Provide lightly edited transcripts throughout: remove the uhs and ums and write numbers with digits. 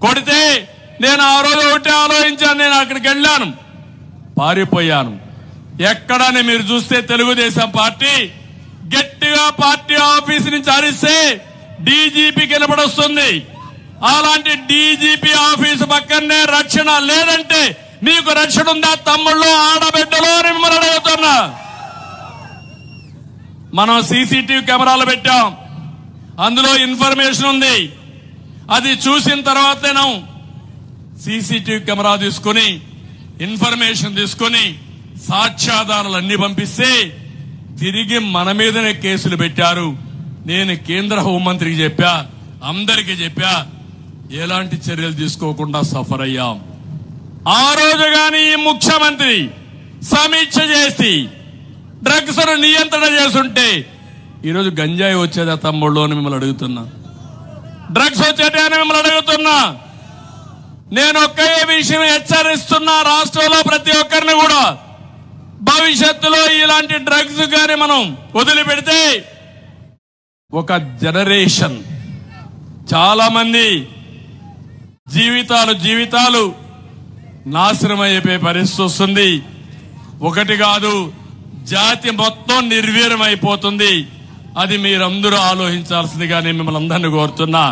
కొడితే నేను ఆ రోజు ఒకటే ఆలోచించాను, నేను అక్కడికి వెళ్ళాను, పారిపోయాను. ఎక్కడని మీరు చూస్తే తెలుగుదేశం పార్టీ గట్టిగా పార్టీ ఆఫీస్ నుంచి అరిస్తే డీజీపీకి నిలబడొస్తుంది. అలాంటి డీజీపీ ఆఫీసు పక్కనే రక్షణ లేదంటే మీకు రక్షణ ఉందా తమ్ముళ్ళు, ఆడబిడ్డలు అని మిమ్మల్ని అడుగుతున్నా. మనం సీసీటీవీ కెమెరాలు పెట్టాం, అందులో ఇన్ఫర్మేషన్ ఉంది. అది చూసిన తర్వాతనే సీసీటీవీ కెమెరా తీసుకుని ఇన్ఫర్మేషన్ తీసుకుని సాక్ష్యాధారాలు అన్ని పంపిస్తే తిరిగి మన మీదనే కేసులు పెట్టారు. నేను కేంద్ర హోంమంత్రికి చెప్పా, అందరికీ చెప్పా, ఎలాంటి చర్యలు తీసుకోకుండా సఫర్ అయ్యాం. ఆ రోజు గాని ఈ ముఖ్యమంత్రి సమీక్ష చేసి డ్రగ్స్ నియంత్రణ చేస్తుంటే ఈరోజు గంజాయి వచ్చేదా తమ్ముళ్ళు అని మిమ్మల్ని అడుగుతున్నా, డ్రగ్స్ వచ్చేదే అని మిమ్మల్ని అడుగుతున్నా. నేను ఒకే విషయం హెచ్చరిస్తున్నా, రాష్ట్రంలో ప్రతి ఒక్కరిని కూడా, భవిష్యత్తులో ఇలాంటి డ్రగ్స్ గాని మనం వదిలిపెడితే ఒక జనరేషన్, చాలా మంది జీవితాలు నాశనం అయిపోయే పరిస్థితి వస్తుంది. ఒకటి కాదు, జాతి మొత్తం నిర్వీర్యం అయిపోతుంది. అది మీరందరూ ఆలోచించాల్సిందిగా నేను మిమ్మల్ని అందరినీ కోరుతున్నా.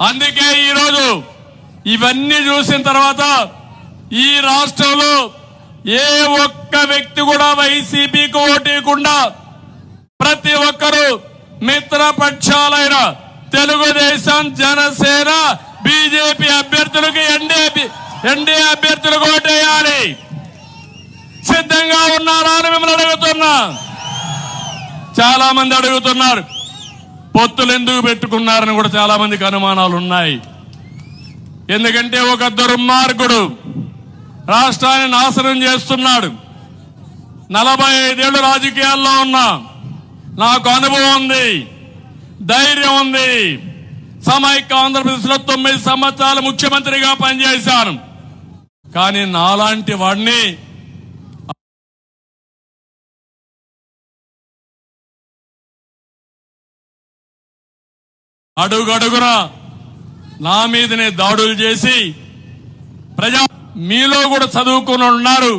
అందుకే ఈరోజు ఇవన్నీ చూసిన తర్వాత ఈ రాష్ట్రంలో ఏ ఒక్క వ్యక్తి కూడా వైసీపీకి ఓటేయకుండా ప్రతి ఒక్కరూ మిత్రపక్షాలైన తెలుగుదేశం, జనసేన, బీజేపీ అభ్యర్థులకు ఎన్డీఏ అభ్యర్థులకు ఓటేయాలి. సిద్ధంగా ఉన్నారా అని మిమ్మల్ని అడుగుతున్నా. చాలా మంది అడుగుతున్నారు పొత్తులు ఎందుకు పెట్టుకున్నారని కూడా చాలా మందికి అనుమానాలు ఉన్నాయి. ఎందుకంటే ఒక దుర్మార్గుడు రాష్ట్రాన్ని నాశనం చేస్తున్నాడు. 45 ఏళ్లు రాజకీయాల్లో ఉన్నా, నాకు అనుభవం ఉంది, ధైర్యం ఉంది. సమైక్య ఆంధ్రప్రదేశ్ లో 9 సంవత్సరాలు ముఖ్యమంత్రిగా పనిచేశాను. కానీ నాలాంటి వాడిని అడుగడుగున నా మీదనే దాడులు చేసి మీలో కూడా చదువుకుని ఉన్నారు,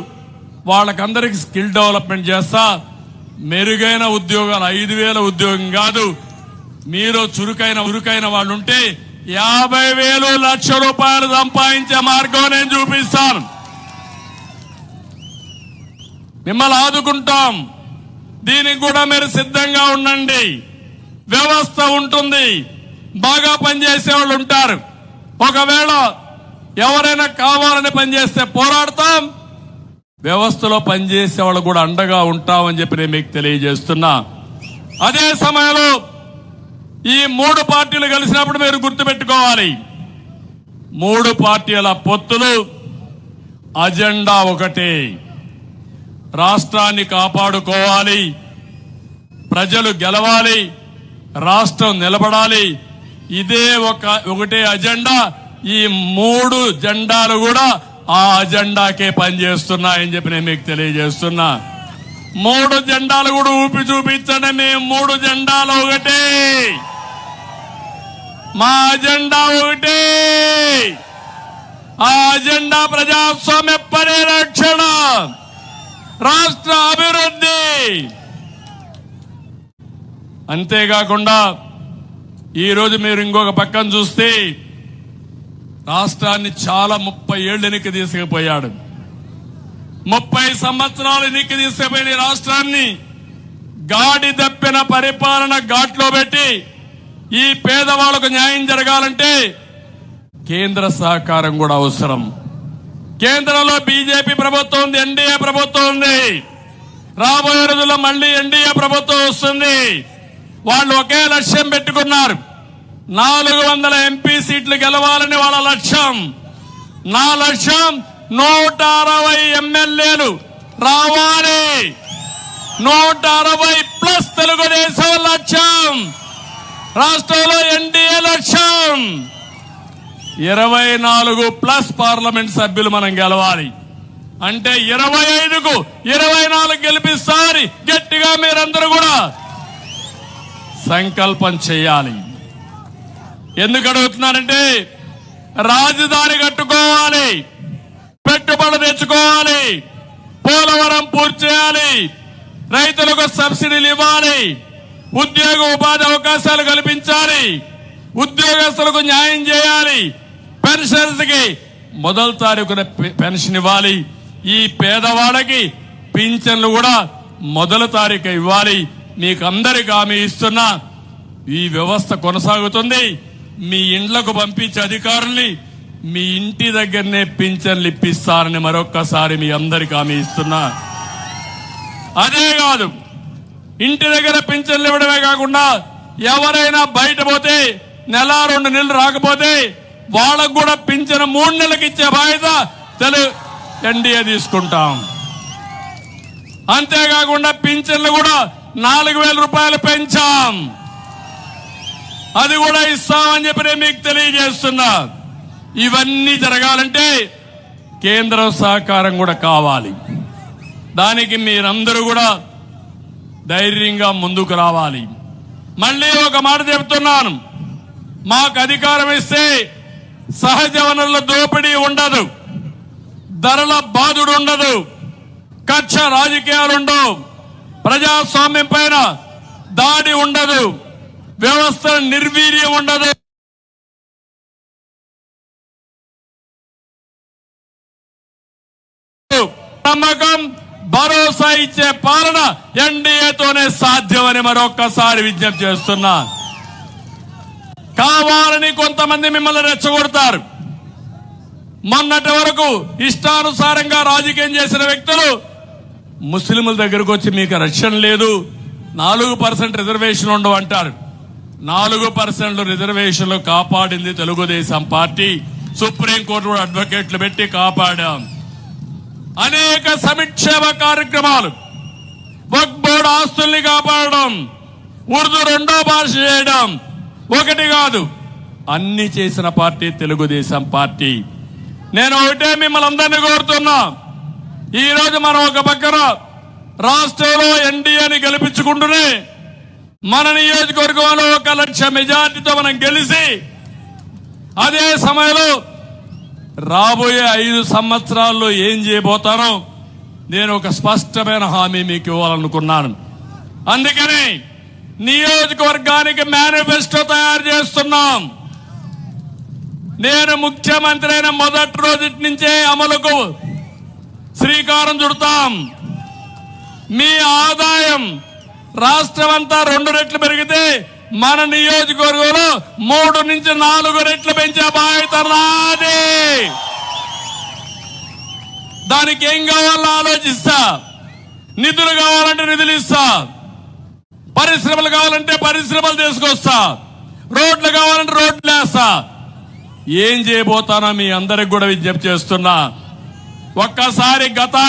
వాళ్ళకందరికి స్కిల్ డెవలప్మెంట్ చేస్తా, మెరుగైన ఉద్యోగాలు 5,000 ఉద్యోగం కాదు, మీరు చురుకైన వాళ్ళు ఉంటే 50,000 లక్ష రూపాయలు సంపాదించే మార్గం నేను చూపిస్తాను. మిమ్మల్ని ఆదుకుంటాం. దీనికి కూడా మీరు సిద్ధంగా ఉండండి. వ్యవస్థ ఉంటుంది, బాగా పనిచేసే వాళ్ళు ఉంటారు. ఒకవేళ ఎవరైనా కావాలని పనిచేస్తే పోరాడతాం, వ్యవస్థలో పనిచేసే వాళ్ళు కూడా అండగా ఉంటామని చెప్పి నేను మీకు తెలియజేస్తున్నా. అదే సమయంలో ఈ 3 పార్టీలు కలిసినప్పుడు మీరు గుర్తుపెట్టుకోవాలి, 3 పార్టీల పొత్తులు అజెండా ఒకటే, రాష్ట్రాన్ని కాపాడుకోవాలి, ప్రజలు గెలవాలి, రాష్ట్రం నిలబడాలి. ఇదే ఒకటే అజెండా. ఈ 3 జెండాలు కూడా ఆ అజెండాకే పనిచేస్తున్నాయని చెప్పి నేను మీకు తెలియజేస్తున్నా. 3 జెండాలు కూడా ఊపి చూపించండి. మేము 3 జెండాలు ఒకటే, మా అజెండా ఒకటే. ఆ అజెండా ప్రజాస్వామ్య పరిరక్షణ, రాష్ట్ర అభివృద్ధి. అంతేకాకుండా ఈరోజు మీరు ఇంకొక పక్కన చూస్తే రాష్ట్రాన్ని చాలా 30 ఏళ్లు వెనక్కి తీసుకుపోయాడు. 30 సంవత్సరాలు వెనక్కి తీసుకుపోయిన రాష్ట్రాన్ని గాడి తప్పిన పరిపాలన ఘాట్లో పెట్టి ఈ పేదవాళ్లకు న్యాయం జరగాలంటే కేంద్ర సహకారం కూడా అవసరం. కేంద్రంలో బీజేపీ ప్రభుత్వం ఉంది, ఎన్డీఏ ప్రభుత్వం ఉంది. రాబోయే రోజుల్లో మళ్లీ ఎన్డీఏ ప్రభుత్వం వస్తుంది. వాళ్ళు ఒకే లక్ష్యం పెట్టుకున్నారు, 400 ఎంపీ సీట్లు గెలవాలని వాళ్ళ లక్ష్యం. నా లక్ష్యం 160 ఎమ్మెల్యేలు రావాలి, 160+ తెలుగుదేశం లక్ష్యం. రాష్ట్రంలో ఎన్డీఏ లక్ష్యం 24+ పార్లమెంట్ సభ్యులు మనం గెలవాలి. అంటే 25కు 24 గెలిపిస్తారు. గట్టిగా మీరందరూ కూడా సంకల్పం చేయాలి. ఎందుకు అడుగుతున్నారంటే రాజధాని కట్టుకోవాలి, పెట్టుబడి తెచ్చుకోవాలి, పోలవరం పూర్తి చేయాలి, రైతులకు సబ్సిడీలు ఇవ్వాలి, ఉద్యోగ ఉపాధి అవకాశాలు కల్పించాలి, ఉద్యోగస్తులకు న్యాయం చేయాలి, పెన్షన్స్ కి మొదటి తారీఖున పెన్షన్ ఇవ్వాలి, ఈ పేదవాళ్ళకి పింఛన్లు కూడా మొదటి తారీఖు ఇవ్వాలి. మీకు అందరికి హామీ ఇస్తున్నా ఈ వ్యవస్థ కొనసాగుతుంది. మీ ఇండ్లకు పంపించే అధికారుల్ని మీ ఇంటి దగ్గరనే పింఛన్లు ఇప్పిస్తారని మరొక్కసారి మీ అందరికి హామీ ఇస్తున్నా. అదే కాదు, ఇంటి దగ్గర పింఛన్లు ఇవ్వడమే కాకుండా ఎవరైనా బయట పోతే నెల 2 నెలలు రాకపోతే వాళ్ళకు కూడా పింఛను 3 నెలలకు ఇచ్చే బాధ్యత ఎన్డీఏ తీసుకుంటాం. అంతేకాకుండా పింఛన్లు కూడా 4,000 రూపాయలు పెంచాం, అది కూడా ఇస్తామని చెప్పి నేను మీకు తెలియజేస్తున్నా. ఇవన్నీ జరగాలంటే కేంద్ర సహకారం కూడా కావాలి. దానికి మీరందరూ కూడా ధైర్యంగా ముందుకు రావాలి. మళ్ళీ ఒక మాట చెప్తున్నాను, మాకు అధికారం ఇస్తే సహజ వనరుల దోపిడీ ఉండదు, ధరల బాధుడు ఉండదు, కక్ష రాజకీయాలు ఉండవు, ప్రజాస్వామ్యం పైన దాడి ఉండదు, వ్యవస్థ నిర్వీర్యం ఉండదు. నమ్మకం, భరోసా ఇచ్చే పాలన ఎన్డీఏతోనే సాధ్యమని మరొక్కసారి విజ్ఞప్తి చేస్తున్నా. కావాలని కొంతమంది మిమ్మల్ని రెచ్చగొడతారు. మొన్నటి వరకు ఇష్టానుసారంగా రాజకీయం చేసిన వ్యక్తులు ముస్లింల దగ్గరకు వచ్చి మీకు రక్షణ లేదు, 4% రిజర్వేషన్ ఉండవు అంటారు. 4% రిజర్వేషన్లు కాపాడింది తెలుగుదేశం పార్టీ. సుప్రీంకోర్టు అడ్వకేట్లు పెట్టి కాపాడాం. అనేక సంక్షేమ కార్యక్రమాలు, వక్ఫ్ బోర్డు ఆస్తుల్ని కాపాడడం, ఉర్దూ 2వ భాష చేయడం, ఒకటి కాదు అన్ని చేసిన పార్టీ తెలుగుదేశం పార్టీ. నేను ఒకటే మిమ్మల్ని అందరినీ కోరుతున్నా, ఈ రోజు మనం ఒక పక్కన రాష్ట్రంలో ఎన్డీఏని గెలిపించుకుంటూనే మన నియోజకవర్గంలో 1 లక్ష మెజార్టీతో మనం గెలిచి అదే సమయంలో రాబోయే 5 సంవత్సరాల్లో ఏం చేయబోతానో నేను ఒక స్పష్టమైన హామీ మీకు ఇవ్వాలనుకున్నాను. అందుకని నియోజకవర్గానికి మేనిఫెస్టో తయారు చేస్తున్నాం. నేను ముఖ్యమంత్రి అయిన మొదటి రోజు నుంచే అమలుకు శ్రీకారం చుడతాం. మీ ఆదాయం రాష్ట్రం అంతా 2 రెట్లు పెరిగితే మన నియోజకవర్గంలో 3 నుంచి 4 రెట్లు పెంచే బాధ్యత నాది. దానికి ఏం కావాలో ఆలోచిస్తా, నిధులు కావాలంటే నిధులు ఇస్తా, పరిశ్రమలు కావాలంటే పరిశ్రమలు తీసుకొస్తా, రోడ్లు కావాలంటే రోడ్లు వేస్తా. ఏం చేయబోతానో మీ అందరికి కూడా విజ్ఞప్తి చేస్తున్నా. ఒక్కసారి